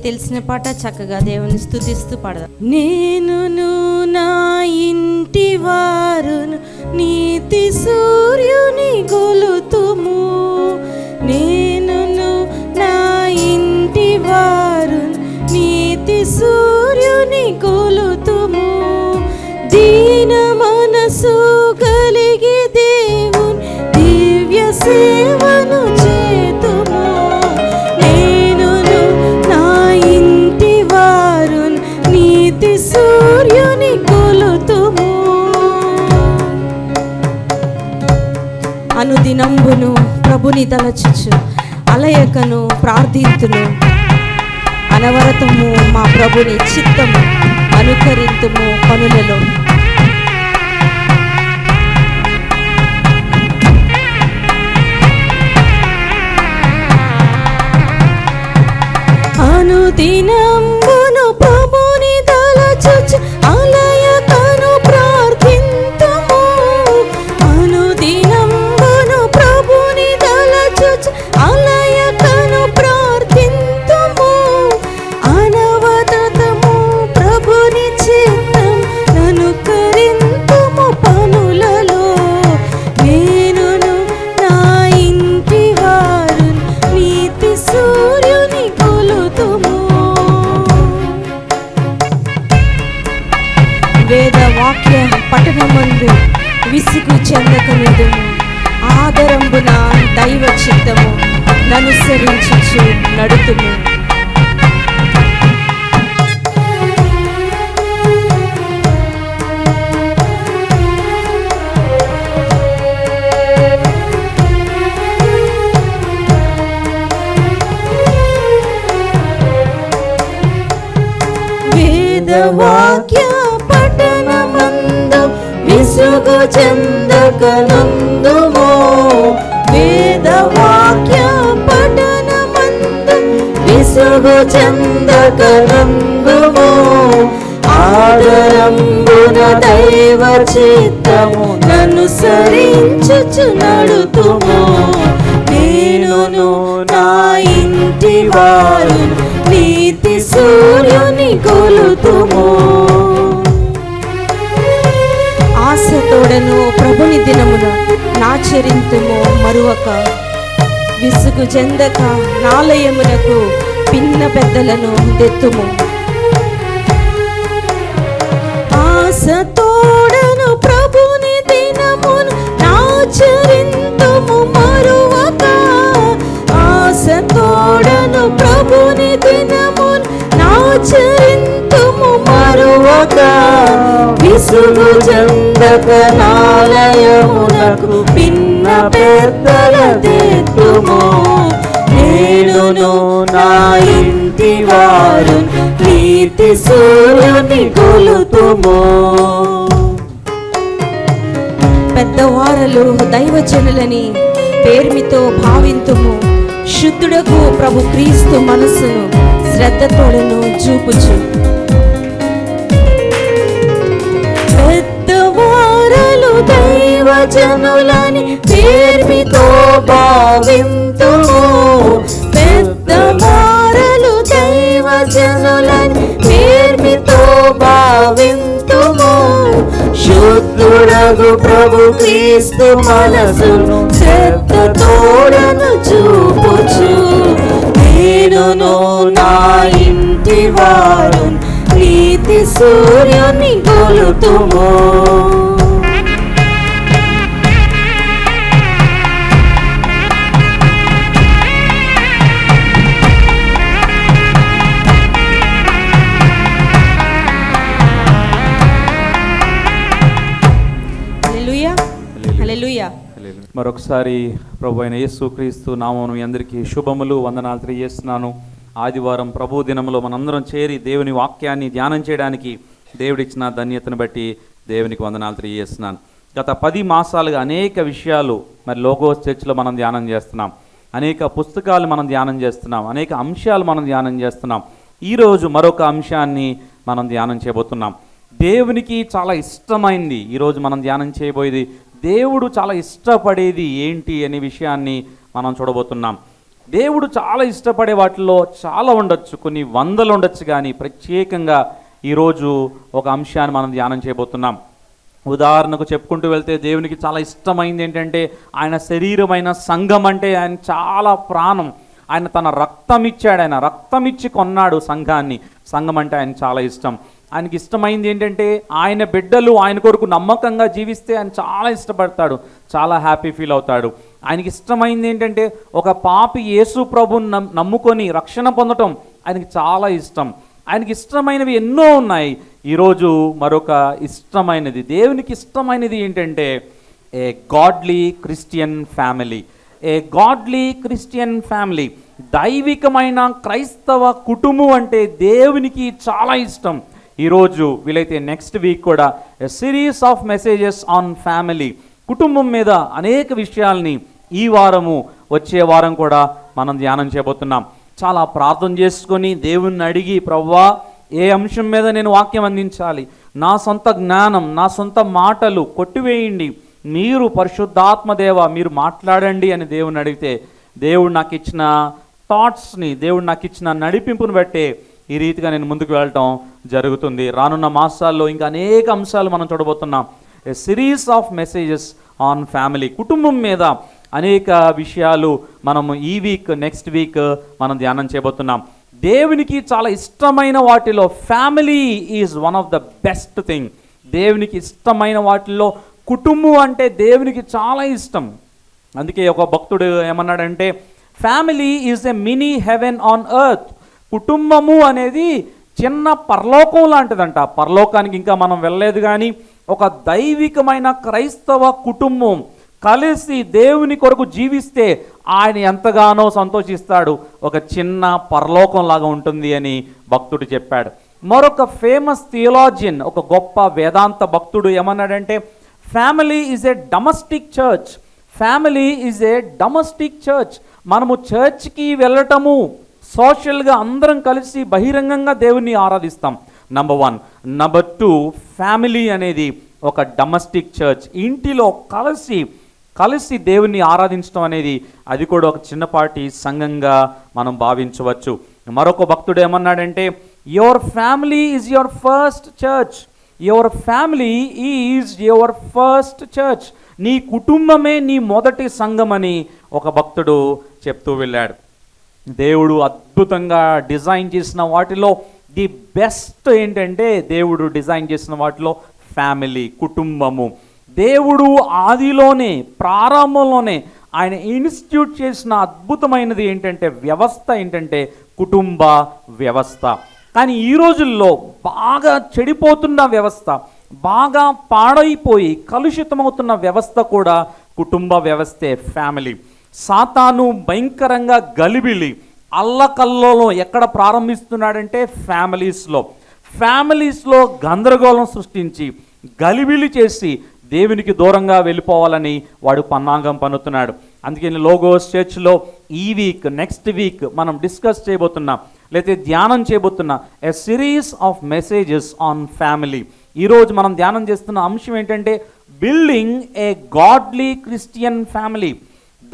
తెలిసిన పాట చక్కగా దేవుని స్తుతిస్తూ పాడదాం. నేనును నా ఇంటి వారును నీతి సూర్యుని గొలుతుము, నేనును నా ఇంటి వారును నీతి సూర్యుని గొలుతుము, దీన మనసు కలిగి దేవుని దివ్య సేవను చేతుము, నేనును నా ఇంటి వారును నీతి సూర్యుని కొలుతుము. అనుదినంబును ప్రభుని తలచుచు అలయకను ప్రార్థింతును, అనవరతము మా ప్రభుని చిత్తము అనుకరింతుము పనులలో. అనుదినంబును ప్రభుని తలచుచు అలయకను ప్రార్థింతుము, అనుదినంబును ప్రభుని తలచుచు అలయకను ప్రార్థింతుము, అనవరతము ప్రభుని చిత్తం అనుకరింతుము పనులలో. నేనును నా ఇంటి వారు నీతి సూర్యుని కొలుతుము. వేద వాక్య పఠనమందు విసుగు చెందకనిదుము, ఆదరంబున దైవ చిత్తము ననుసరించుచు నడుతుము. వేదవాక్య పఠనమందు విసుగు చెందకనందుము, వేదవాక్య పఠనమందు విసుగు చెందకనందుము, ఆదరంబున దైవ చిత్తము ననుసరించుచు నడుతుము, నేనును నా ఇంటి వారు నీతి సూర్యుని కొలుతుము. ఆశతోడను ప్రభుని దినమున నాచరింతుము మరువక, విసుగు చెందక నాలయమునకు పిన్న పెద్దలను దెత్తుము. ఆశతోడను ప్రభుని దినమును నాచరింతుము మరువక, ఆశతోడను ప్రభుని దినమును నాచరింతుము మరువక, విసుగు చెందక నాలయమునకు పిన్న పెద్దల దెత్తుము, నేనును నా ఇంటి వారు నీతి సూర్యుని కొలుతుము. పెద్దవారలు దైవజనులని పేర్మితో భావింతుము, శుద్ధుడకు ప్రభు క్రీస్తు మనస్సును శ్రద్ధతోడను చూపుచు. పెద్దవారలు దైవజనులని పేర్మితో భావింతుము, పెద్దవారలు దైవజనులని పేర్మితో భావింతుము, శుద్ధుడగు ప్రభు క్రీస్తు మనసును శ్రద్ధతోడను చూపుచు. నేనును నా ఇంటి వారు నీతి సూర్యుని కొలుతుము. మరొకసారి ప్రభు అయిన యేసుక్రీస్తు నామమున మీ అందరికీ శుభములు, వందనాలు తెలియజేస్తున్నాను. ఆదివారం ప్రభు దినంలో మనందరం చేరి దేవుని వాక్యాన్ని ధ్యానం చేయడానికి దేవుడిచ్చిన ధన్యతను బట్టి దేవునికి వందనాలు తెలియజేస్తున్నాను. గత 10 మాసాలుగా అనేక విషయాలు మరి లోగోస్ చర్చ్లో మనం ధ్యానం చేస్తున్నాం, అనేక పుస్తకాలు మనం ధ్యానం చేస్తున్నాం, అనేక అంశాలు మనం ధ్యానం చేస్తున్నాం. ఈరోజు మరొక అంశాన్ని మనం ధ్యానం చేయబోతున్నాం. దేవునికి చాలా ఇష్టమైంది ఈరోజు మనం ధ్యానం చేయబోయేది, దేవుడు చాలా ఇష్టపడేది ఏంటి అనే విషయాన్ని మనం చూడబోతున్నాం. దేవుడు చాలా ఇష్టపడే వాటిలో చాలా ఉండొచ్చు, కొన్ని వందలు ఉండొచ్చు, కానీ ప్రత్యేకంగా ఈరోజు ఒక అంశాన్ని మనం ధ్యానం చేయబోతున్నాం. ఉదాహరణకు చెప్పుకుంటూ వెళ్తే దేవునికి చాలా ఇష్టమైంది ఏంటంటే ఆయన శరీరమైన సంఘం అంటే ఆయన చాలా ప్రాణం. ఆయన తన రక్తం ఇచ్చాడు, ఆయన రక్తం ఇచ్చి కొన్నాడు సంఘాన్ని. సంఘం అంటే ఆయన చాలా ఇష్టం. ఆయనకి ఇష్టమైంది ఏంటంటే ఆయన బిడ్డలు ఆయన కొరకు నమ్మకంగా జీవిస్తే ఆయన చాలా ఇష్టపడతాడు, చాలా హ్యాపీ ఫీల్ అవుతాడు. ఆయనకి ఇష్టమైంది ఏంటంటే ఒక పాపి యేసు ప్రభుని నమ్ముకొని రక్షణ పొందటం ఆయనకి చాలా ఇష్టం. ఆయనకి ఇష్టమైనవి ఎన్నో ఉన్నాయి. ఈరోజు మరొక ఇష్టమైనది, దేవునికి ఇష్టమైనది ఏంటంటే ఏ గాడ్లీ క్రిస్టియన్ ఫ్యామిలీ. ఏ గాడ్లీ క్రిస్టియన్ ఫ్యామిలీ, దైవికమైన క్రైస్తవ కుటుంబం అంటే దేవునికి చాలా ఇష్టం. ఈరోజు వీలైతే నెక్స్ట్ వీక్ కూడా ఎ series of messages on family, కుటుంబం మీద అనేక విషయాల్ని ఈ వారము వచ్చే వారం కూడా మనం ధ్యానం చేయబోతున్నాం. చాలా ప్రార్థన చేసుకొని దేవుణ్ణి అడిగి, ప్రభువా ఏ అంశం మీద నేను వాక్యం అందించాలి, నా సొంత జ్ఞానం నా సొంత మాటలు కొట్టివేయండి, మీరు పరిశుద్ధాత్మదేవ మీరు మాట్లాడండి అని దేవుణ్ణి అడిగితే దేవుడు నాకు ఇచ్చిన థాట్స్ని, దేవుడు నాకు ఇచ్చిన నడిపింపును బట్టే ఈ రీతిగా నేను ముందుకు వెళ్ళటం జరుగుతుంది. రానున్న మాసాల్లో ఇంకా అనేక అంశాలు మనం చూడబోతున్నాం. A series of messages on family, కుటుంబం మీద అనేక విషయాలు మనము ఈ వీక్ నెక్స్ట్ వీక్ మనం ధ్యానం చేయబోతున్నాం. దేవునికి చాలా ఇష్టమైన వాటిలో family is one of the best thing. దేవునికి ఇష్టమైన వాటిల్లో కుటుంబం అంటే దేవునికి చాలా ఇష్టం. అందుకే ఒక భక్తుడు ఏమన్నాడంటే, family is a mini haven on earth. కుటుంబము అనేది చిన్న పరలోకం లాంటిదంట. పరలోకానికి ఇంకా మనం వెళ్ళలేదు, కానీ ఒక దైవికమైన క్రైస్తవ కుటుంబం కలిసి దేవుని కొరకు జీవిస్తే ఆయన ఎంతగానో సంతోషిస్తాడు. ఒక చిన్న పరలోకం లాగా ఉంటుంది అని భక్తుడు చెప్పాడు. మరొక ఫేమస్ థియోలాజియన్, ఒక గొప్ప వేదాంత భక్తుడు ఏమన్నాడంటే, family is A domestic church. Family is A domestic church. మనము చర్చ్కి వెళ్ళటము, సోషల్గా అందరం కలిసి బహిరంగంగా దేవుణ్ణి ఆరాధిస్తాం, నంబర్ 1. నంబర్ 2, ఫ్యామిలీ అనేది ఒక డొమెస్టిక్ చర్చ్. ఇంటిలో కలిసి దేవుణ్ణి ఆరాధించడం అనేది అది కూడా ఒక చిన్నపాటి సంఘంగా మనం భావించవచ్చు. మరొక భక్తుడు ఏమన్నాడంటే, your family is your first church. Your family is your first church. నీ కుటుంబమే నీ మొదటి సంఘం అని ఒక భక్తుడు చెప్తూ వెళ్ళాడు. దేవుడు అద్భుతంగా డిజైన్ చేసిన వాటిలో ది బెస్ట్ ఏంటంటే, దేవుడు డిజైన్ చేసిన వాటిలో ఫ్యామిలీ, కుటుంబము. దేవుడు ఆదిలోనే ప్రారంభంలోనే ఆయన ఇన్స్టిట్యూట్ చేసిన అద్భుతమైనది ఏంటంటే వ్యవస్థ ఏంటంటే కుటుంబ వ్యవస్థ. కానీ ఈ రోజుల్లో బాగా చెడిపోతున్న వ్యవస్థ, బాగా పాడైపోయి కలుషితమవుతున్న వ్యవస్థ కూడా కుటుంబ వ్యవస్థే, ఫ్యామిలీ. సాతాను భయంకరంగా గలిబిలి అల్లకల్లోలం ఎక్కడ ప్రారంభిస్తున్నాడంటే ఫ్యామిలీస్లో గందరగోళం సృష్టించి గలిబిలి చేసి దేవునికి దూరంగా వెళ్ళిపోవాలని వాడు పన్నాగం పన్నుతున్నాడు. అందుకని లోగోస్ చర్చ్లో ఈ వీక్ నెక్స్ట్ వీక్ మనం డిస్కస్ చేయబోతున్నాం, లేకపోతే ధ్యానం చేయబోతున్నా a series of messages on family. ఈరోజు మనం ధ్యానం చేస్తున్న అంశం ఏంటంటే building a godly Christian family.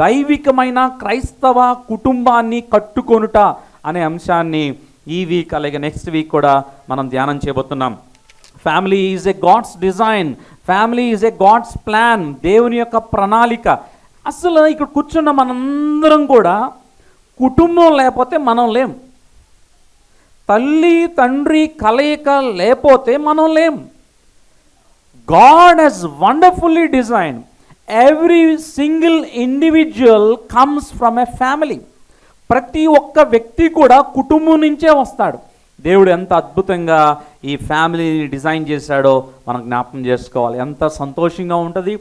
దైవికమైన క్రైస్తవ కుటుంబాన్ని కట్టుకొనుట అనే అంశాన్ని ఈ వీక్ అలాగే నెక్స్ట్ వీక్ కూడా మనం ధ్యానం చేయబోతున్నాం. Family is a God's design, family is a God's plan. దేవుని యొక్క ప్రణాళిక. అసలు ఇక్కడ కూర్చున్న మనందరం కూడా కుటుంబం లేకపోతే మనం లేం. తల్లి తండ్రి కలయిక లేకపోతే మనం లేం. God has wonderfully design every single individual comes from a family. ప్రతి ఒక్క వ్యక్తి కూడా కుటుంబం నుంచే వస్తాడు. దేవుడు ఎంత అద్భుతంగా ఈ ఫ్యామిలీని డిజైన్ చేశాడో మనం జ్ఞాపకం చేసుకోవాలి. ఎంత సంతోషంగా ఉంటుంది.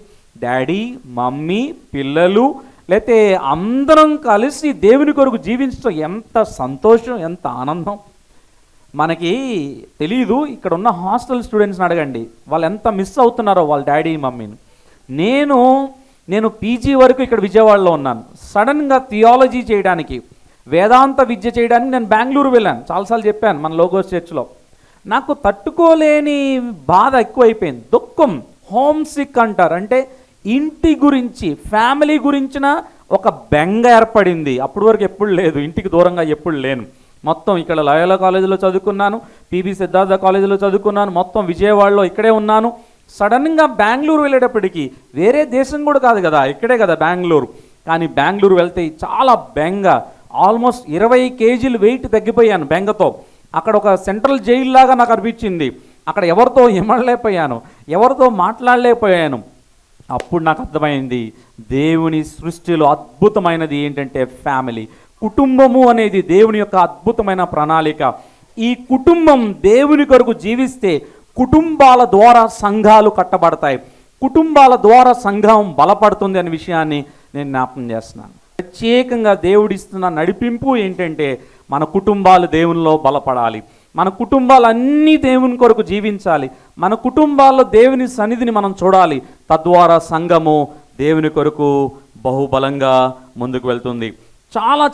డాడీ, మమ్మీ, పిల్లలు, లేకపోతే అందరం కలిసి దేవుని కొరకు జీవించడం ఎంత సంతోషం, ఎంత ఆనందం. మనకి తెలీదు, ఇక్కడ ఉన్న హాస్టల్ స్టూడెంట్స్ని అడగండి, వాళ్ళు ఎంత మిస్ అవుతున్నారో వాళ్ళ డాడీ మమ్మీని. నేను పీజీ వరకు ఇక్కడ విజయవాడలో ఉన్నాను. సడన్గా థియాలజీ చేయడానికి, వేదాంత విద్య చేయడానికి నేను బెంగళూరు వెళ్ళాను. చాలాసార్లు చెప్పాను మన లోగోస్ చర్చ్లో. నాకు తట్టుకోలేని బాధ ఎక్కువైపోయింది, దుఃఖం, హోమ్ సిక్ అంటారు. అంటే ఇంటి గురించి, ఫ్యామిలీ గురించిన ఒక బెంగ ఏర్పడింది. అప్పటి వరకు ఎప్పుడు లేదు, ఇంటికి దూరంగా ఎప్పుడు లేను. మొత్తం ఇక్కడ లయోలా కాలేజీలో చదువుకున్నాను, పిబి సిద్ధార్థ కాలేజీలో చదువుకున్నాను, మొత్తం విజయవాడలో ఇక్కడే ఉన్నాను. సడన్గా బెంగళూరు వెళ్ళేటప్పటికి, వేరే దేశం కూడా కాదు కదా, ఇక్కడే కదా బెంగళూరు, కానీ బెంగళూరు వెళ్తే చాలా బెంగ, ఆల్మోస్ట్ 20 కేజీలు వెయిట్ తగ్గిపోయాను బెంగతో. అక్కడ ఒక సెంట్రల్ జైలు లాగా నాకు అనిపించింది. అక్కడ ఎవరితో ఇమడలేకపోయాను, ఎవరితో మాట్లాడలేకపోయాను. అప్పుడు నాకు అర్థమైంది, దేవుని సృష్టిలో అద్భుతమైనది ఏంటంటే ఫ్యామిలీ, కుటుంబము అనేది దేవుని యొక్క అద్భుతమైన ప్రణాళిక. ఈ కుటుంబం దేవుని కొరకు జీవిస్తే కుటుంబాల ద్వారా సంఘాలు కట్టబడతాయి, కుటుంబాల ద్వారా సంఘం బలపడుతుంది అనే విషయాన్ని నేను జ్ఞాపకం చేస్తున్నాను. ప్రత్యేకంగా దేవుడిస్తున్న నడిపింపు ఏంటంటే మన కుటుంబాలు దేవునిలో బలపడాలి, మన కుటుంబాలన్నీ దేవుని కొరకు జీవించాలి, మన కుటుంబాల్లో దేవుని సన్నిధిని మనం చూడాలి. తద్వారా సంఘము దేవుని కొరకు బహుబలంగా ముందుకు వెళ్తుంది. చాలా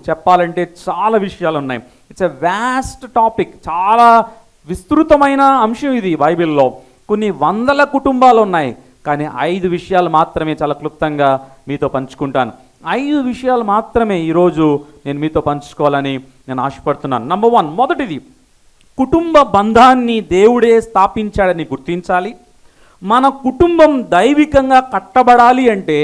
చెప్పాలంటే చాలా విషయాలు ఉన్నాయి. ఇట్స్ ఎ వాస్ట్ టాపిక్, చాలా విస్తృతమైన అంశం ఇది. బైబిల్లో కొన్ని వందల కుటుంబాలు ఉన్నాయి, కానీ 5 విషయాలు మాత్రమే చాలా క్లుప్తంగా మీతో పంచుకుంటాను. 5 విషయాలు మాత్రమే ఈరోజు నేను మీతో పంచుకోవాలని నేను ఆశపడుతున్నాను. నంబర్ 1, మొదటిది, కుటుంబ బంధాన్ని దేవుడే స్థాపించాడని గుర్తించాలి. మన కుటుంబం దైవికంగా కట్టబడాలి అంటే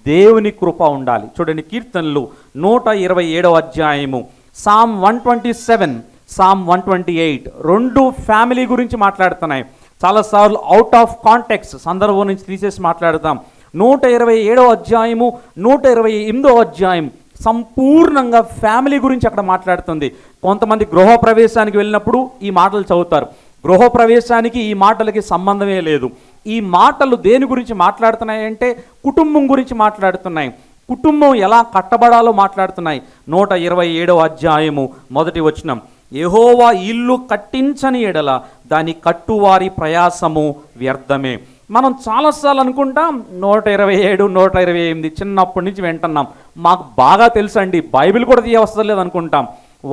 దేవుని కృప ఉండాలి. చూడండి, కీర్తనలు 127వ అధ్యాయము, సామ్ 127, సామ్ 128 రెండు ఫ్యామిలీ గురించి మాట్లాడుతున్నాయి. చాలాసార్లు అవుట్ ఆఫ్ కాంటెక్స్ట్, సందర్భం నుంచి తీసేసి మాట్లాడతాం. 127వ అధ్యాయము, 128వ అధ్యాయం సంపూర్ణంగా ఫ్యామిలీ గురించి అక్కడ మాట్లాడుతుంది. కొంతమంది గృహప్రవేశానికి వెళ్ళినప్పుడు ఈ మాటలు చదువుతారు. గృహప్రవేశానికి ఈ మాటలకి సంబంధమే లేదు. ఈ మాటలు దేని గురించి మాట్లాడుతున్నాయి అంటే కుటుంబం గురించి మాట్లాడుతున్నాయి, కుటుంబం ఎలా కట్టబడాలో మాట్లాడుతున్నాయి. 127వ అధ్యాయము 1వ వచనం, యెహోవా ఇల్లు కట్టించని ఎడల దాని కట్టువారి ప్రయాసము వ్యర్థమే. మనం చాలాసార్లు అనుకుంటాం 127, 128 చిన్నప్పటి నుంచి వింటున్నాం, మాకు బాగా తెలుసండి, బైబిల్ కూడా తీయవస్తలేదు అనుకుంటాం.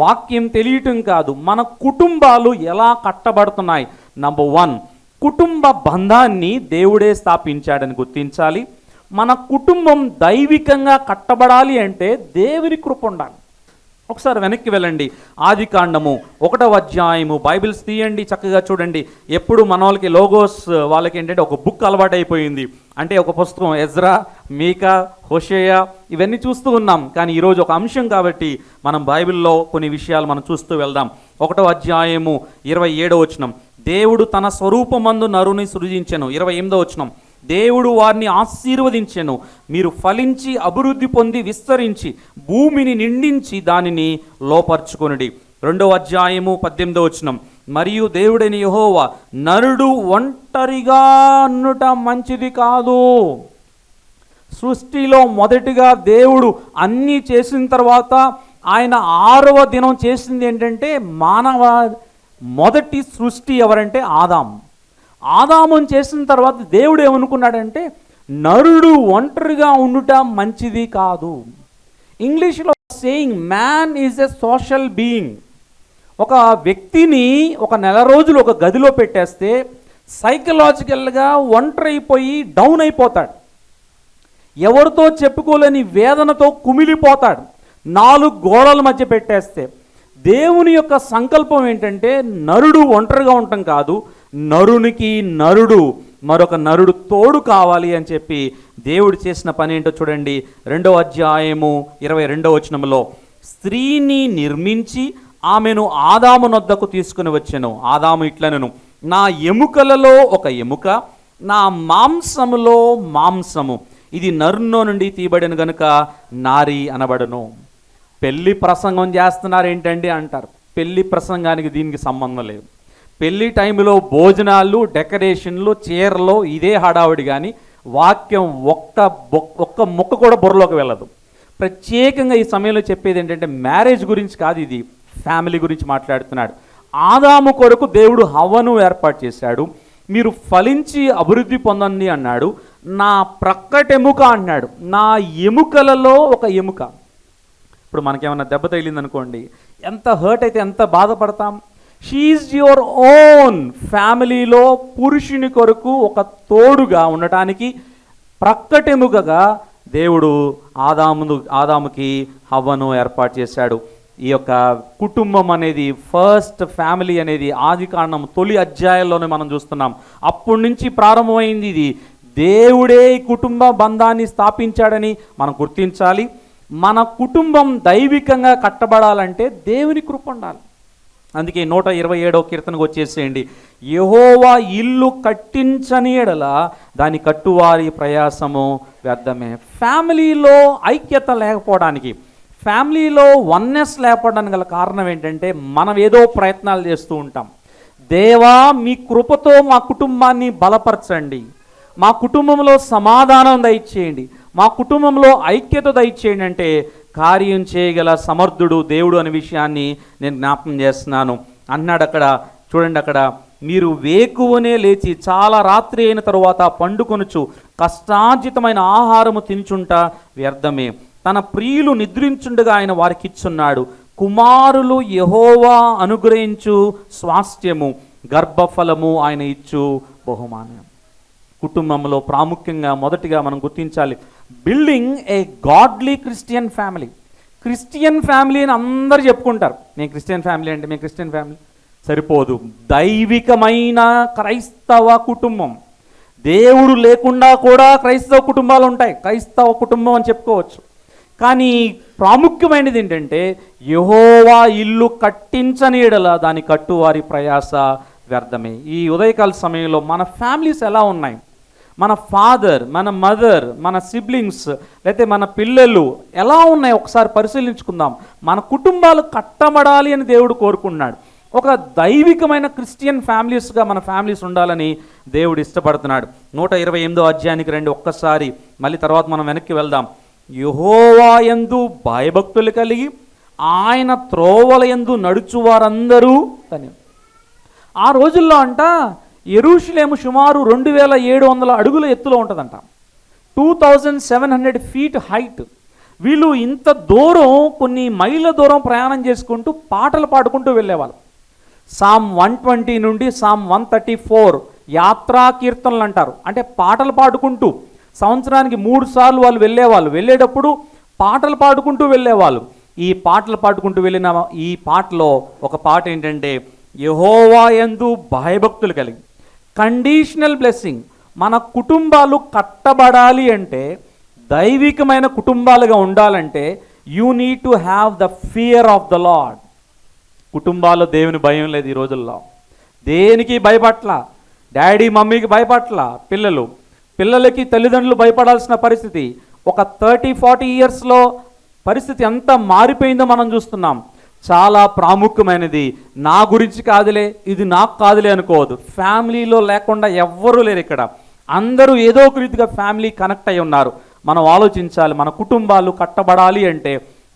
వాక్యం తెలియటం కాదు, మన కుటుంబాలు ఎలా కట్టబడుతున్నాయి. నంబర్ 1, కుటుంబ బంధాన్ని దేవుడే స్థాపించాడని గుర్తించాలి. మన కుటుంబం దైవికంగా కట్టబడాలి అంటే దేవుని కృప ఉండాలి. ఒకసారి వెనక్కి వెళ్ళండి, ఆదికాండము 1వ అధ్యాయము, బైబిల్స్ తీయండి, చక్కగా చూడండి. ఎప్పుడు మన వాళ్ళకి లోగోస్ వాళ్ళకి ఏంటంటే ఒక బుక్ అలవాటు అయిపోయింది, అంటే ఒక పుస్తకం, ఎజ్రా, మీకా, హోషేయ ఇవన్నీ చూస్తూ ఉన్నాం. కానీ ఈరోజు ఒక అంశం కాబట్టి మనం బైబిల్లో కొన్ని విషయాలు మనం చూస్తూ వెళ్దాం. 1వ అధ్యాయము 27వ వచనం, దేవుడు తన స్వరూపమందు నరుని సృజించెను. 28వ వచనం, దేవుడు వారిని ఆశీర్వదించెను, మీరు ఫలించి అభివృద్ధి పొంది విస్తరించి భూమిని నిండించి దానిని లోపర్చుకొనుడి. 2వ అధ్యాయము 18వ వచనం, మరియు దేవుడైన యెహోవా నరుడు ఒంటరిగా ఉండుట మంచిది కాదు. సృష్టిలో మొదటిగా దేవుడు అన్నీ చేసిన తర్వాత ఆయన 6వ దినం చేసింది ఏంటంటే మానవ మొదటి సృష్టి ఎవరంటే ఆదాముని చేసిన తర్వాత దేవుడు ఏమనుకున్నాడంటే నరుడు ఒంటరిగా ఉండుట మంచిది కాదు. ఇంగ్లీష్లో saying man is a social being. ఒక వ్యక్తిని ఒక నెల రోజులు ఒక గదిలో పెట్టేస్తే సైకలాజికల్గా ఒంటరి అయిపోయి డౌన్ అయిపోతాడు, ఎవరితో చెప్పుకోలేని వేదనతో కుమిలిపోతాడు 4 గోడల మధ్య పెట్టేస్తే. దేవుని యొక్క సంకల్పం ఏంటంటే నరుడు ఒంటరిగా ఉండటం కాదు, నరునికి నరుడు మరొక నరుడు తోడు కావాలి అని చెప్పి దేవుడు చేసిన పని ఏంటో చూడండి. 2వ అధ్యాయము 22వ వచనంలో, స్త్రీని నిర్మించి ఆమెను ఆదాము నొద్దకు తీసుకుని వచ్చెను. ఆదాము ఇట్లనెను, నా ఎముకలలో ఒక ఎముక, నా మాంసములో మాంసము, ఇది నరులో నుండి తీయబడిన గనుక నారి అనబడను. పెళ్లి ప్రసంగం చేస్తున్నారు ఏంటండి అంటారు. పెళ్లి ప్రసంగానికి దీనికి సంబంధం లేదు. పెళ్లి టైంలో భోజనాలు, డెకరేషన్లు, చీరలు ఇదే హడావుడి, కానీ వాక్యం ఒక్క ముక్క కూడా బుర్రలోకి వెళ్ళదు. ప్రత్యేకంగా ఈ సమయంలో చెప్పేది ఏంటంటే మ్యారేజ్ గురించి కాదు, ఇది ఫ్యామిలీ గురించి మాట్లాడుతున్నాడు. ఆదాము కొరకు దేవుడు హవ్వను ఏర్పాటు చేశాడు, మీరు ఫలించి అభివృద్ధి పొందండి అన్నాడు. నా ప్రక్కటెముక అన్నాడు, నా ఎముకలలో ఒక ఎముక. ఇప్పుడు మనకేమన్నా దెబ్బ తగిలిందనుకోండి, ఎంత హర్ట్ అయితే ఎంత బాధపడతాం. She is your own. ఫ్యామిలీలో పురుషుని కొరకు ఒక తోడుగా ఉండటానికి ప్రక్కటెముకగా దేవుడు ఆదాముకి హవ్వను ఏర్పాటు చేశాడు. ఈ యొక్క కుటుంబం అనేది, ఫస్ట్ ఫ్యామిలీ అనేది ఆదికాండం తొలి అధ్యాయంలోనే మనం చూస్తున్నాం. అప్పటి నుంచి ప్రారంభమైంది ఇది. దేవుడే ఈ కుటుంబ బంధాన్ని స్థాపించాడని మనం గుర్తించాలి. మన కుటుంబం దైవికంగా కట్టబడాలంటే దేవుని కృప ఉండాలి. అందుకే 127వ కీర్తనకు వచ్చేసేయండి. యెహోవా ఇల్లు కట్టించని ఎడల దాని కట్టువారి ప్రయాసము వ్యర్థమే. ఫ్యామిలీలో ఐక్యత లేకపోవడానికి, ఫ్యామిలీలో వన్నెస్ లేకపోవడానికి గల కారణం ఏంటంటే మనం ఏదో ప్రయత్నాలు చేస్తూ ఉంటాం. దేవా మీ కృపతో మా కుటుంబాన్ని బలపరచండి, మా కుటుంబంలో సమాధానం దయచేయండి, మా కుటుంబంలో ఐక్యత దయచేయండి అంటే కార్యం చేయగల సమర్థుడు దేవుడు అనే విషయాన్ని నేను జ్ఞాపకం చేస్తున్నాను. అన్నాడు అక్కడ చూడండి, అక్కడ మీరు వేకువనే లేచి చాలా రాత్రి అయిన తరువాత పండుకొనుచు కష్టార్జితమైన ఆహారము తినుచుంటా వ్యర్థమే. తన ప్రియులు నిద్రించుండగా ఆయన వారికి ఇచ్చున్నాడు. కుమారులు యెహోవా అనుగ్రహించు స్వాస్థ్యము, గర్భఫలము ఆయన ఇచ్చు బహుమానం. కుటుంబంలో ప్రాముఖ్యంగా మొదటిగా మనం గుర్తించాలి, building a godly Christian family. Christian family అని అందరూ చెప్పుకుంటారు, నేను క్రిస్టియన్ ఫ్యామిలీ అంటే మేము క్రిస్టియన్ ఫ్యామిలీ. సరిపోదు, దైవికమైన క్రైస్తవ కుటుంబం. దేవుడు లేకుండా కూడా క్రైస్తవ కుటుంబాలు ఉంటాయి, క్రైస్తవ కుటుంబం అని చెప్పుకోవచ్చు. కానీ ప్రాముఖ్యమైనది ఏంటంటే యెహోవా ఇల్లు కట్టించని ఎడల దాని కట్టువారి ప్రయాస వ్యర్థమే. ఈ ఉదయకాల సమయంలో మన ఫ్యామిలీస్ ఎలా ఉన్నాయి, మన ఫాదర్, మన మదర్, మన సిబ్లింగ్స్, లేకపోతే మన పిల్లలు ఎలా ఉన్నాయి ఒకసారి పరిశీలించుకుందాం. మన కుటుంబాలు కట్టబడాలి అని దేవుడు కోరుకున్నాడు. ఒక దైవికమైన క్రిస్టియన్ ఫ్యామిలీస్గా మన ఫ్యామిలీస్ ఉండాలని దేవుడు ఇష్టపడుతున్నాడు. 128వ అధ్యాయానికి రండి ఒక్కసారి, మళ్ళీ తర్వాత మనం వెనక్కి వెళ్దాం. యెహోవా యందు భయభక్తులు కలిగి ఆయన త్రోవల యందు నడుచువారందరూ అని. ఆ రోజుల్లో అంట యెరూషలేము సుమారు 2700 అడుగుల ఎత్తులో ఉంటుందంట, 2700 ఫీట్ హైట్. వీళ్ళు ఇంత దూరం, కొన్ని మైళ్ళ దూరం ప్రయాణం చేసుకుంటూ పాటలు పాడుకుంటూ వెళ్ళేవాళ్ళు. సామ్ 120 నుండి సామ్ 134 యాత్రా కీర్తనలు అంటారు. అంటే పాటలు పాడుకుంటూ సంవత్సరానికి 3 సార్లు వాళ్ళు వెళ్ళేవాళ్ళు. వెళ్ళేటప్పుడు పాటలు పాడుకుంటూ వెళ్ళేవాళ్ళు. ఈ పాటలు పాడుకుంటూ వెళ్ళిన ఈ పాటలో ఒక పాట ఏంటంటే యెహోవా యందు భయభక్తులు కలిగి, కండిషనల్ బ్లెస్సింగ్. మన కుటుంబాలు కట్టబడాలి అంటే, దైవికమైన కుటుంబాలుగా ఉండాలంటే you need to have the fear of the lord. కుటుంబాల్లో దేవుని భయం లేదు ఈ రోజుల్లో. దేనికి భయపట్ల, డాడీ మమ్మీకి భయపట్ల పిల్లలకి తల్లిదండ్రులు భయపడాల్సిన పరిస్థితి. ఒక 30-40 ఇయర్స్లో పరిస్థితి ఎంత మారిపోయిందో మనం చూస్తున్నాం. చాలా ప్రాముఖ్యమైనది. నా గురించి కాదులే, ఇది నాకు కాదులే అనుకోవద్దు. ఫ్యామిలీలో లేకుండా ఎవ్వరూ లేరు ఇక్కడ. అందరూ ఏదో ఒక రీతిగా ఫ్యామిలీ కనెక్ట్ అయి ఉన్నారు. మనం ఆలోచించాలి, మన కుటుంబాలు కట్టబడాలి అంటే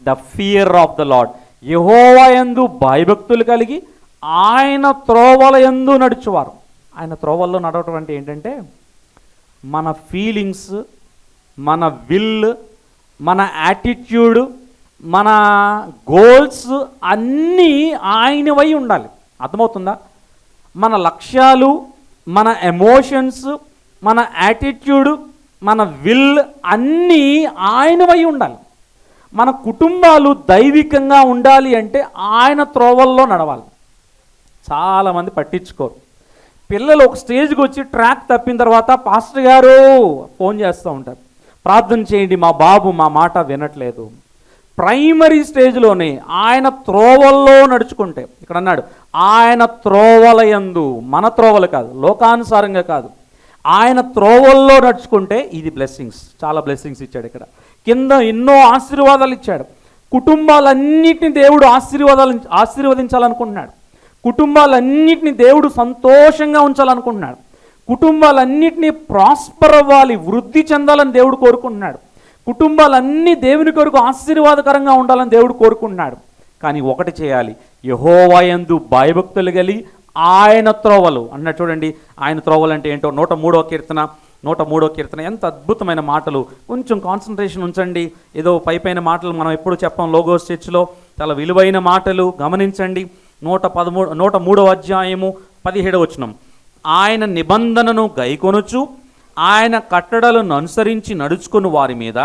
the fear of the Lord. Jehovah యందు భయభక్తులు కలిగి ఆయన త్రోవల యందు నడుచువారు. ఆయన త్రోవల్లో నడవటం అంటే ఏంటంటే మన ఫీలింగ్స్, మన విల్, మన యాటిట్యూడ్, మన గోల్స్ అన్నీ ఆయనవై ఉండాలి. అర్థమవుతుందా? మన లక్ష్యాలు, మన ఎమోషన్స్, మన యాటిట్యూడ్, మన విల్ అన్నీ ఆయనవై ఉండాలి. మన కుటుంబాలు దైవికంగా ఉండాలి అంటే ఆయన త్రోవల్లో నడవాలి. చాలామంది పట్టించుకోరు. పిల్లలు ఒక స్టేజ్కి వచ్చి ట్రాక్ తప్పిన తర్వాత పాస్టర్ గారు ఫోన్ చేస్తూ ఉంటారు, ప్రార్థన చేయండి, మా బాబు మా మాట వినట్లేదు. ప్రైమరీ స్టేజ్లోనే ఆయన త్రోవల్లో నడుచుకుంటే, ఇక్కడ అన్నాడు ఆయన త్రోవల యందు, మన త్రోవలు కాదు, లోకానుసారంగా కాదు, ఆయన త్రోవల్లో నడుచుకుంటే ఇది బ్లెస్సింగ్స్. చాలా బ్లెస్సింగ్స్ ఇచ్చాడు ఇక్కడ. కింద ఎన్నో ఆశీర్వాదాలు ఇచ్చాడు. కుటుంబాలన్నిటిని దేవుడు ఆశీర్వదించాలనుకుంటున్నాడు. కుటుంబాలన్నిటిని దేవుడు సంతోషంగా ఉంచాలనుకుంటున్నాడు. కుటుంబాలన్నిటినీ ప్రాస్పర్ అవ్వాలి, వృద్ధి చెందాలని దేవుడు కోరుకుంటున్నాడు. కుటుంబాలన్నీ దేవుని కొరకు ఆశీర్వాదకరంగా ఉండాలని దేవుడు కోరుకుంటున్నాడు. కానీ ఒకటి చేయాలి, యెహోవా యందు భయభక్తులు కలిగి ఆయన త్రోవలు అన్న. చూడండి ఆయన త్రోవలు అంటే ఏంటో. 103వ కీర్తన ఎంత అద్భుతమైన మాటలు. కొంచెం కాన్సన్ట్రేషన్ ఉంచండి. ఏదో పైపైన మాటలు మనం ఎప్పుడు చెప్పాం లోగోస్ చర్చ్లో, చాలా విలువైన మాటలు గమనించండి. 103వ అధ్యాయము 17వ వచనం. ఆయన నిబంధనను గైకొనుచు ఆయన కట్టడలను అనుసరించి నడుచుకుని వారి మీద,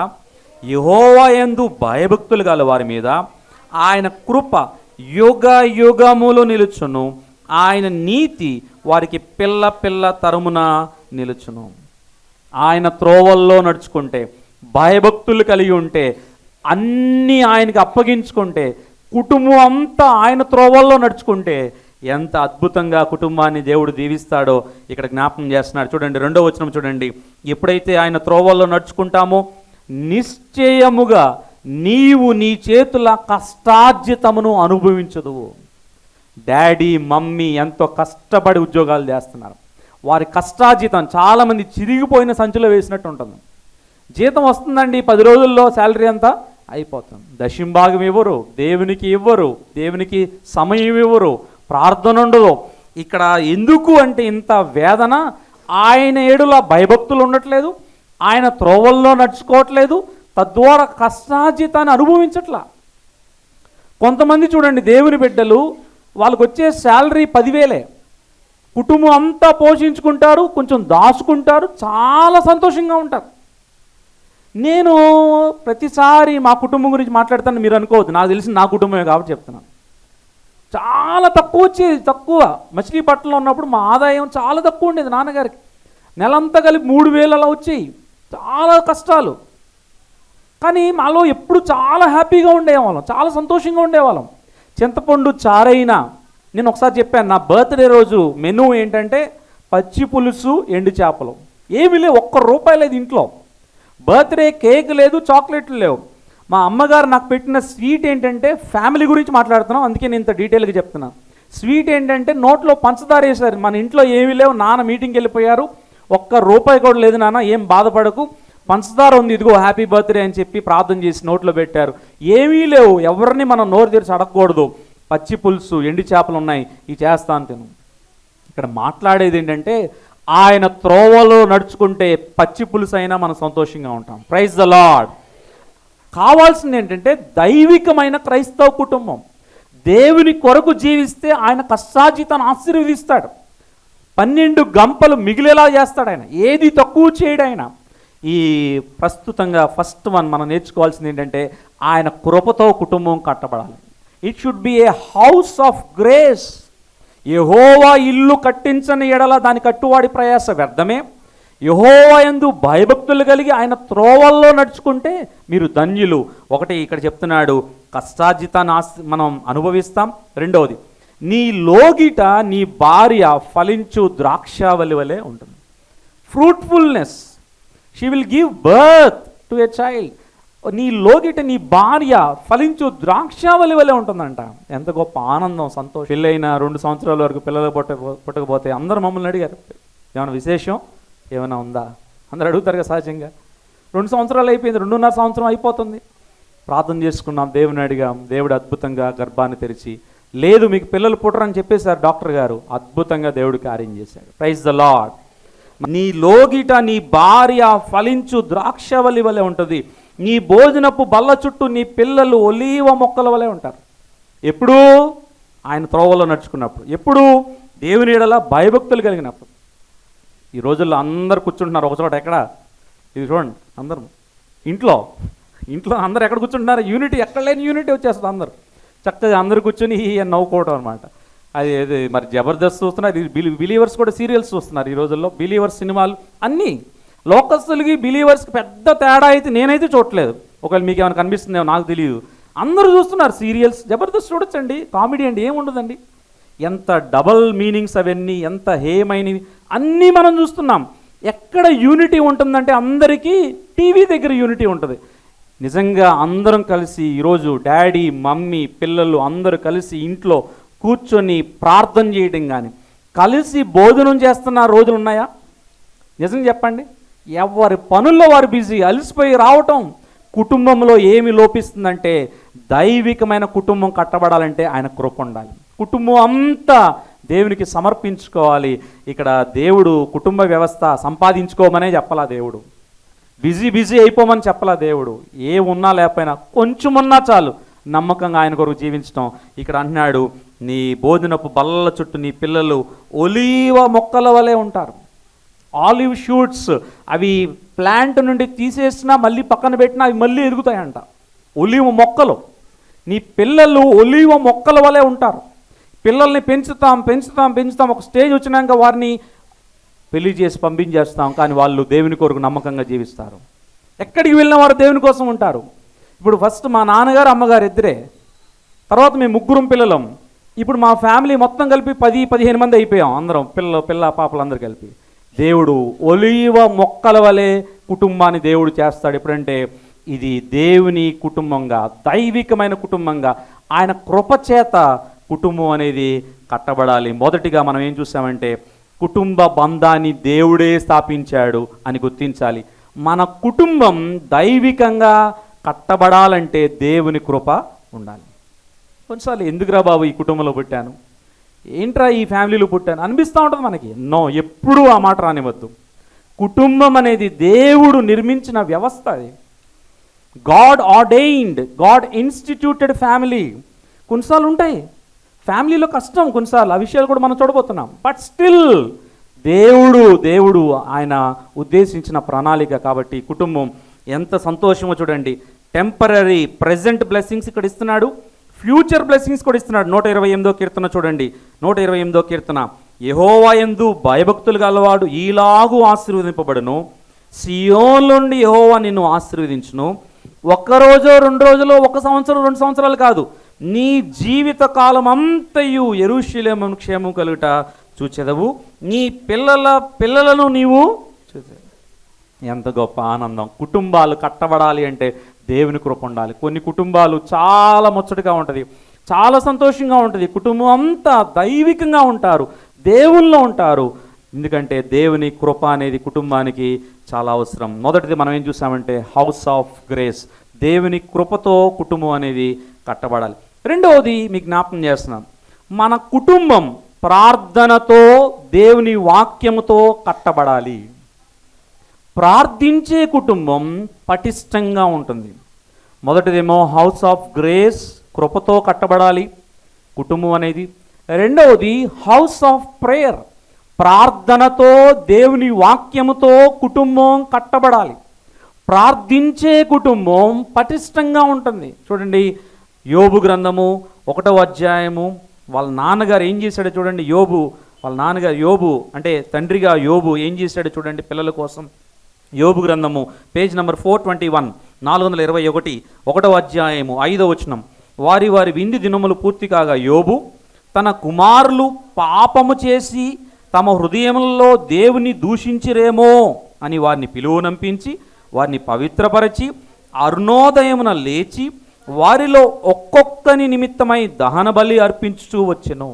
యెహోవా యందు భయభక్తులు గల వారి మీద ఆయన కృప యుగ యుగములు నిలుచును, ఆయన నీతి వారికి పిల్ల పిల్ల తరమున నిలుచును. ఆయన త్రోవల్లో నడుచుకుంటే, భయభక్తులు కలిగి ఉంటే, అన్నీ ఆయనకి అప్పగించుకుంటే, కుటుంబం అంతా ఆయన త్రోవల్లో నడుచుకుంటే ఎంత అద్భుతంగా కుటుంబాన్ని దేవుడు దీవిస్తాడో ఇక్కడ జ్ఞాపకం చేస్తున్నాడు. చూడండి 2వ వచనం చూడండి. ఎప్పుడైతే ఆయన త్రోవల్లో నడుచుకుంటామో నిశ్చయముగా నీవు నీ చేతుల కష్టార్జితమును అనుభవించదువు. డాడీ మమ్మీ ఎంతో కష్టపడి ఉద్యోగాలు చేస్తున్నారు. వారి కష్టార్జితం చాలామంది చిరిగిపోయిన సంచిలో వేసినట్టు ఉంటుంది. జీతం వస్తుందండి, 10 రోజుల్లో శాలరీ అంతా అయిపోతుంది. దశంభాగం ఇవ్వరు, దేవునికి ఇవ్వరు, దేవునికి సమయం ఇవ్వరు, ప్రార్థన ఉండదు. ఇక్కడ ఎందుకు అంటే ఇంత వేదన, ఆయన ఏడులా భయభక్తులు ఉండట్లేదు, ఆయన త్రోవల్లో నడుచుకోవట్లేదు, తద్వారా కష్టార్జితాన్ని అనుభవించట్లా. కొంతమంది చూడండి దేవుని బిడ్డలు, వాళ్ళకు వచ్చే శాలరీ 10,000, కుటుంబం అంతా పోషించుకుంటారు, కొంచెం దాచుకుంటారు, చాలా సంతోషంగా ఉంటారు. నేను ప్రతిసారి మా కుటుంబం గురించి మాట్లాడతాను మీరు అనుకోవద్దు, నాకు తెలిసి నా కుటుంబమే కాబట్టి చెప్తున్నాను. చాలా తక్కువ వచ్చేది, తక్కువ. మచిలీపట్నంలో ఉన్నప్పుడు మా ఆదాయం చాలా తక్కువ ఉండేది నాన్నగారికి. నెలంతా కలిపి 3,000 అలా వచ్చేవి. చాలా కష్టాలు. కానీ మాలో ఎప్పుడు చాలా హ్యాపీగా ఉండేవాళ్ళం, చాలా సంతోషంగా ఉండేవాళ్ళం. చింతపండు చారైనా, నేను ఒకసారి చెప్పాను, నా బర్త్డే రోజు మెనూ ఏంటంటే పచ్చి పులుసు, ఎండు చేపలు. ఏమీ లేవు, ₹1 లేదు ఇంట్లో. బర్త్డే కేక్ లేదు, చాక్లెట్లు లేవు. మా అమ్మగారు నాకు పెట్టిన స్వీట్ ఏంటంటే, ఫ్యామిలీ గురించి మాట్లాడుతున్నాం అందుకే నేను ఇంత డీటెయిల్గా చెప్తున్నాను. స్వీట్ ఏంటంటే నోట్లో పంచదార వేశారు. మన ఇంట్లో ఏమీ లేవు, నాన్న మీటింగ్కి వెళ్ళిపోయారు, ₹1 కూడా లేదు నాన్న, ఏం బాధపడకు, పంచదార ఉంది, ఇదిగో హ్యాపీ బర్త్డే అని చెప్పి ప్రార్థన చేసి నోట్లో పెట్టారు. ఏమీ లేవు, ఎవరిని మనం నోరు తెరిచి అడగకూడదు. పచ్చి పులుసు, ఎండి చేపలు ఉన్నాయి, ఇవి చేస్తాను తిను. ఇక్కడ మాట్లాడేది ఏంటంటే, ఆయన త్రోవలో నడుచుకుంటే పచ్చి పులుసు అయినా మనం సంతోషంగా ఉంటాం. Praise the Lord. కావాల్సింది ఏంటంటే దైవికమైన క్రైస్తవ కుటుంబం. దేవుని కొరకు జీవిస్తే ఆయన కష్టార్జితాన్ని ఆశీర్వదిస్తాడు. 12 గంపలు మిగిలేలా చేస్తాడు ఆయన, ఏది తక్కువ చేయడు ఆయన. ఈ ప్రస్తుతంగా ఫస్ట్ వన్ మనం నేర్చుకోవాల్సింది ఏంటంటే, ఆయన కృపతో కుటుంబం కట్టబడాలి. It should be a house of grace. Jehovah ఇల్లు కట్టించని ఎడల దాని కట్టువాడి ప్రయాస వ్యర్థమే. యెహోవా యందు భయభక్తులు కలిగి ఆయన త్రోవల్లో నడుచుకుంటే మీరు ధన్యులు. ఒకటి ఇక్కడ చెప్తున్నాడు, కష్టార్జితాన్ని మనం అనుభవిస్తాం. రెండవది, నీ లోగిట నీ భార్య ఫలించు ద్రాక్షావళి వలె ఉంటుంది. Fruitfulness, she will give birth to a child. నీ లోగిట నీ భార్య ఫలించు ద్రాక్షావళి వలె ఉంటుందంట. ఎంత గొప్ప ఆనందం, సంతోషం. పెళ్ళైన 2 సంవత్సరాల వరకు పిల్లలు పుట్టకపోతే అందరూ మమ్మల్ని అడిగారు, ఏమైనా విశేషం ఏమైనా ఉందా? అందరూ అడుగుతారు కదా సహజంగా. 2 సంవత్సరాలు అయిపోయింది, 2.5 సంవత్సరం అయిపోతుంది. ప్రార్థన చేసుకున్నాం, దేవుని అడిగాం, దేవుడు అద్భుతంగా గర్భాన్ని తెరిచి, లేదు మీకు పిల్లలు పుట్టరని చెప్పేశారు డాక్టర్ గారు. అద్భుతంగా దేవుడు కార్యం చేశాడు. Praise the Lord. నీ లోగిట నీ భార్య ఫలించు ద్రాక్షవల్లి వలె ఉంటుంది. నీ భోజనపు బల్ల చుట్టూ నీ పిల్లలు ఒలీవ మొక్కల వలె ఉంటారు. ఎప్పుడు? ఆయన త్రోవలో నడుచుకున్నప్పుడు. ఎప్పుడు? దేవుని ఎడల భయభక్తులు కలిగినప్పుడు. ఈ రోజుల్లో అందరు కూర్చుంటున్నారు ఒకచోట. ఎక్కడ? ఇది చూడండి, అందరూ ఇంట్లో అందరు ఎక్కడ కూర్చుంటున్నారు? యూనిటీ, ఎక్కడ లేని యూనిటీ వచ్చేస్తుంది. అందరు చక్కగా అందరు కూర్చొని నవ్వుకోవడం అనమాట. అది మరి జబర్దస్త్ చూస్తున్నారు, బిలీవర్స్ కూడా సీరియల్స్ చూస్తున్నారు ఈ రోజుల్లో. బిలీవర్స్ సినిమాలు అన్నీ. లోకస్తులకి బిలీవర్స్కి పెద్ద తేడా అయితే నేనైతే చూడట్లేదు. ఒకవేళ మీకు ఏమైనా కనిపిస్తుందేమో నాకు తెలియదు. అందరూ చూస్తున్నారు సీరియల్స్. జబర్దస్త్ చూడొచ్చండి, కామెడీ అండి, ఏముండదండి. ఎంత డబల్ మీనింగ్స్ అవన్నీ, ఎంత హేమైనవి అన్నీ మనం చూస్తున్నాం. ఎక్కడ యూనిటీ ఉంటుందంటే అందరికీ టీవీ దగ్గర యూనిటీ ఉంటుంది. నిజంగా అందరం కలిసి ఈరోజు డాడీ మమ్మీ పిల్లలు అందరూ కలిసి ఇంట్లో కూర్చొని ప్రార్థన చేయడం కానీ, కలిసి భోజనం చేస్తున్న రోజులు ఉన్నాయా? నిజంగా చెప్పండి. ఎవరి పనుల్లో వారు బిజీ, అలసిపోయి రావటం. కుటుంబంలో ఏమి లోపిస్తుందంటే, దైవికమైన కుటుంబం కట్టబడాలంటే ఆయన కృప ఉండాలి. కుటుంబం అంతా దేవునికి సమర్పించుకోవాలి. ఇక్కడ దేవుడు కుటుంబ వ్యవస్థ సంపాదించుకోమనే చెప్పలా దేవుడు, బిజీ అయిపోమని చెప్పలా దేవుడు. ఏ ఉన్నా లేకపోయినా కొంచెమున్నా చాలు నమ్మకంగా ఆయన కొరకు జీవించడం. ఇక్కడ అంటున్నాడు, నీ భోజనపు బల్ల చుట్టూ నీ పిల్లలు ఒలీవ మొక్కల వలె ఉంటారు. ఆలివ్ షూట్స్, అవి ప్లాంట్ నుండి తీసేసినా మళ్ళీ పక్కన పెట్టినా అవి మళ్ళీ ఎదుగుతాయంట. ఒలీవ మొక్కలు, నీ పిల్లలు ఒలీవ మొక్కల వలె ఉంటారు. పిల్లల్ని పెంచుతాం ఒక స్టేజ్ వచ్చినాక వారిని పెళ్లి చేసి పంపించేస్తాం, కానీ వాళ్ళు దేవుని కొరకు నమ్మకంగా జీవిస్తారు. ఎక్కడికి వెళ్ళిన వారు దేవుని కోసం ఉంటారు. ఇప్పుడు ఫస్ట్ మా నాన్నగారు అమ్మగారు ఇద్దరే, తర్వాత మేము ముగ్గురం పిల్లలం. ఇప్పుడు మా ఫ్యామిలీ మొత్తం కలిపి 10-15 మంది అయిపోయాం అందరం, పిల్ల పాపలందరూ కలిపి. దేవుడు ఒలీవ మొక్కల వలె కుటుంబాన్ని దేవుడు చేస్తాడు. ఎప్పుడంటే ఇది దేవుని కుటుంబంగా, దైవికమైన కుటుంబంగా, ఆయన కృపచేత కుటుంబం అనేది కట్టబడాలి. మొదటిగా మనం ఏం చూసామంటే కుటుంబ బంధాన్ని దేవుడే స్థాపించాడు అని గుర్తించాలి. మన కుటుంబం దైవికంగా కట్టబడాలంటే దేవుని కృప ఉండాలి. కొన్నిసార్లు ఎందుకురా బాబు ఈ కుటుంబంలో పుట్టాను, ఏంట్రా ఈ ఫ్యామిలీలో పుట్టాను అనిపిస్తూ ఉంటుంది మనకి. ఎప్పుడూ ఆ మాట రానివద్దు. కుటుంబం అనేది దేవుడు నిర్మించిన వ్యవస్థ. అది గాడ్ ఆర్డైన్డ్, గాడ్ ఇన్స్టిట్యూటెడ్ ఫ్యామిలీ. కొన్నిసార్లు ఉంటాయి ఫ్యామిలీలో కష్టం, కొన్నిసార్లు ఆ విషయాలు కూడా మనం చూడబోతున్నాం. బట్ స్టిల్ దేవుడు ఆయన ఉద్దేశించిన ప్రణాళిక. కాబట్టి కుటుంబం ఎంత సంతోషమో చూడండి. టెంపరరీ ప్రెజెంట్ బ్లెస్సింగ్స్ ఇక్కడ ఇస్తున్నాడు, ఫ్యూచర్ బ్లెస్సింగ్స్ కూడా ఇస్తున్నాడు. 128వ కీర్తన చూడండి. 128వ కీర్తన, యెహోవా యందు భయభక్తులు గలవాడు ఈలాగు ఆశీర్వదింపబడును, సియోను నుండి యెహోవా నిన్ను ఆశీర్వదించును. 1 రోజు 2 రోజులు, 1 సంవత్సరం 2 సంవత్సరాలు కాదు, నీ జీవిత కాలం అంతయు యెరూషలేమును క్షేమం కలుగుట చూచెదవు, నీ పిల్లలను నీవు చూచెదవు. ఎంత గొప్ప ఆనందం. కుటుంబాలు కట్టబడాలి అంటే దేవుని కృప ఉండాలి. కొన్ని కుటుంబాలు చాలా ముచ్చటగా ఉంటుంది, చాలా సంతోషంగా ఉంటుంది. కుటుంబం అంతా దైవికంగా ఉంటారు, దేవుల్లో ఉంటారు. ఎందుకంటే దేవుని కృప అనేది కుటుంబానికి చాలా అవసరం. మొదటిది మనం ఏం చూసామంటే హౌస్ ఆఫ్ గ్రేస్, దేవుని కృపతో కుటుంబం అనేది కట్టబడాలి. రెండవది మీకు జ్ఞాపకం చేస్తున్నాను, మన కుటుంబం ప్రార్థనతో దేవుని వాక్యముతో కట్టబడాలి. ప్రార్థించే కుటుంబం పటిష్టంగా ఉంటుంది. మొదటిదేమో హౌస్ ఆఫ్ గ్రేస్, కృపతో కట్టబడాలి కుటుంబం అనేది. రెండవది హౌస్ ఆఫ్ ప్రేయర్, ప్రార్థనతో దేవుని వాక్యముతో కుటుంబం కట్టబడాలి. ప్రార్థించే కుటుంబం పటిష్టంగా ఉంటుంది. చూడండి, యోబు గ్రంథము 1వ అధ్యాయము, వాళ్ళ నాన్నగారు ఏం చేశాడో చూడండి. వాళ్ళ నాన్నగారు యోబు అంటే తండ్రిగా యోబు ఏం చేశాడో చూడండి పిల్లల కోసం. యోబు గ్రంథము పేజ్ నెంబర్ 421, 421, 1వ అధ్యాయము 5వ వచనం. వారి విందు దినములు పూర్తి కాగా యోబు తన కుమారులు పాపము చేసి తమ హృదయములలో దేవుని దూషించిరేమో అని వారిని పిలువనంపించి వారిని పవిత్రపరచి అరుణోదయమున లేచి వారిలో ఒక్కొక్కని నిమిత్తమై దహన బలి అర్పించుచూ వచ్చెను.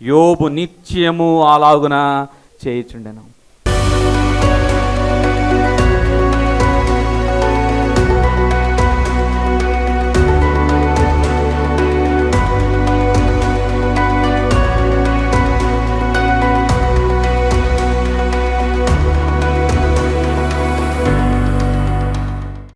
యోబు నిత్యము అలాగున చేయుచుండెను.